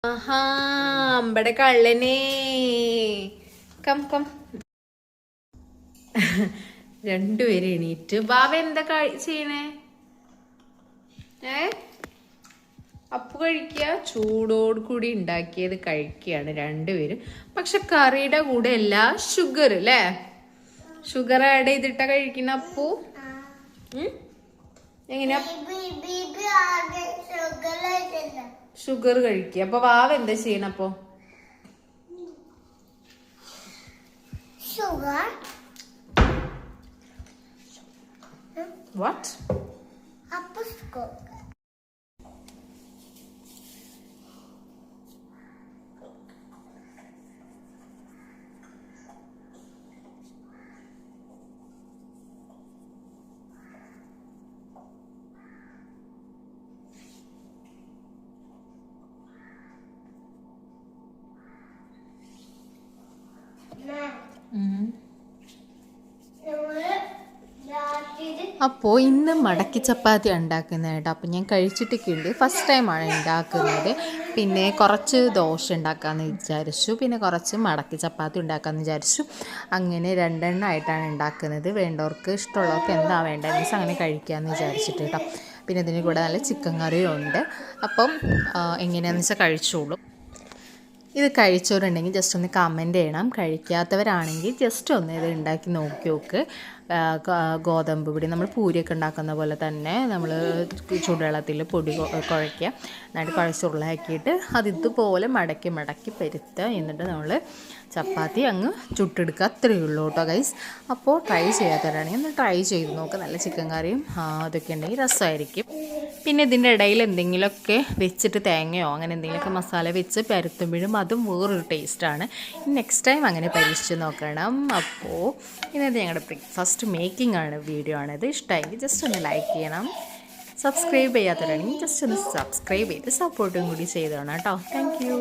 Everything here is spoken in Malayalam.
ആഹാ അമ്പടെ കള്ളനെ കം കം. രണ്ടുപേരും എണീറ്റ്. ബാബ എന്താ ചെയ്യണേ? അപ്പു കഴിക്കുക. ചൂടോട് കൂടി ഉണ്ടാക്കിയത് കഴിക്കുകയാണ് രണ്ടുപേരും. പക്ഷെ കറിയുടെ കൂടെ അല്ല, ഷുഗർ അല്ലേ? ഷുഗർ ആഡ് ചെയ്തിട്ടാ കഴിക്കുന്ന അപ്പു. എങ്ങനെയാ ഷുഗർ കഴിക്കുക? അപ്പൊ വാവ എന്താ ചെയ്യണം അപ്പൊ? What? അപ്പോൾ ഇന്ന് മടക്കി ചപ്പാത്തി ഉണ്ടാക്കുന്നത് കേട്ടോ. അപ്പോൾ ഞാൻ കഴിച്ചിട്ടൊക്കെ ഉണ്ട്. ഫസ്റ്റ് ടൈമാണ് ഉണ്ടാക്കുന്നത്. പിന്നെ കുറച്ച് ദോശ ഉണ്ടാക്കാമെന്ന് വിചാരിച്ചു, പിന്നെ കുറച്ച് മടക്കി ചപ്പാത്തി ഉണ്ടാക്കാമെന്ന് വിചാരിച്ചു. അങ്ങനെ രണ്ടെണ്ണമായിട്ടാണ് ഉണ്ടാക്കുന്നത്. വേണ്ടവർക്ക് ഇഷ്ടമുള്ളവർക്ക് എന്താ വേണ്ടതെന്ന് വെച്ചാൽ അങ്ങനെ കഴിക്കാമെന്ന് വിചാരിച്ചിട്ട് കേട്ടോ. പിന്നെ ഇതിന് കൂടെ നല്ല ചിക്കൻ കറിയും ഉണ്ട്. അപ്പം എങ്ങനെയാണെന്ന് വെച്ചാൽ കഴിച്ചോളൂ. ഇത് കഴിച്ചവരുണ്ടെങ്കിൽ ജസ്റ്റ് ഒന്ന് കമൻറ്റ് ചെയ്യണം. കഴിക്കാത്തവരാണെങ്കിൽ ജസ്റ്റ് ഒന്ന് ഇത് ഉണ്ടാക്കി നോക്കി നോക്ക്. ഗോതമ്പ് പൊടി നമ്മൾ പൂരിയൊക്കെ ഉണ്ടാക്കുന്ന പോലെ തന്നെ നമ്മൾ ചൂടുവെള്ളത്തിൽ പൊടി കുഴയ്ക്കുക. എന്നിട്ട് കുഴച്ച് ഉരുളയാക്കിയിട്ട് അത് ഇതുപോലെ മടക്കി മടക്കി പരുത്തുക. എന്നിട്ട് നമ്മൾ ചപ്പാത്തി അങ്ങ് ചുട്ടെടുക്കുക. അത്രയേ ഉള്ളൂ കേട്ടോ ഗൈസ്. അപ്പോൾ ട്രൈ ചെയ്യാത്തവരാണെങ്കിൽ ഒന്ന് ട്രൈ ചെയ്ത് നോക്കുക. നല്ല ചിക്കൻ കറിയും അതൊക്കെ ഉണ്ടെങ്കിൽ രസമായിരിക്കും. പിന്നെ ഇതിൻ്റെ ഇടയിൽ എന്തെങ്കിലുമൊക്കെ വെച്ചിട്ട് തേങ്ങയോ അങ്ങനെ എന്തെങ്കിലുമൊക്കെ മസാല വെച്ച് പരത്തുമ്പോഴും അതും വേറൊരു ടേസ്റ്റാണ്. നെക്സ്റ്റ് ടൈം അങ്ങനെ പരീക്ഷിച്ച് നോക്കണം. അപ്പോൾ ഇന്നത്തെ ഞങ്ങളുടെ ബ്രേക്ക്ഫാസ്റ്റ് മേക്കിംഗ് ആണ് വീഡിയോ ആണിത്. ഇഷ്ടമായെങ്കിൽ ജസ്റ്റ് ഒന്ന് ലൈക്ക് ചെയ്യണം. സബ്സ്ക്രൈബ് ചെയ്യാത്തവരാണെങ്കിൽ ജസ്റ്റ് ഒന്ന് സബ്സ്ക്രൈബ് ചെയ്ത് സപ്പോർട്ടും കൂടി ചെയ്തോണം കേട്ടോ. Thank you.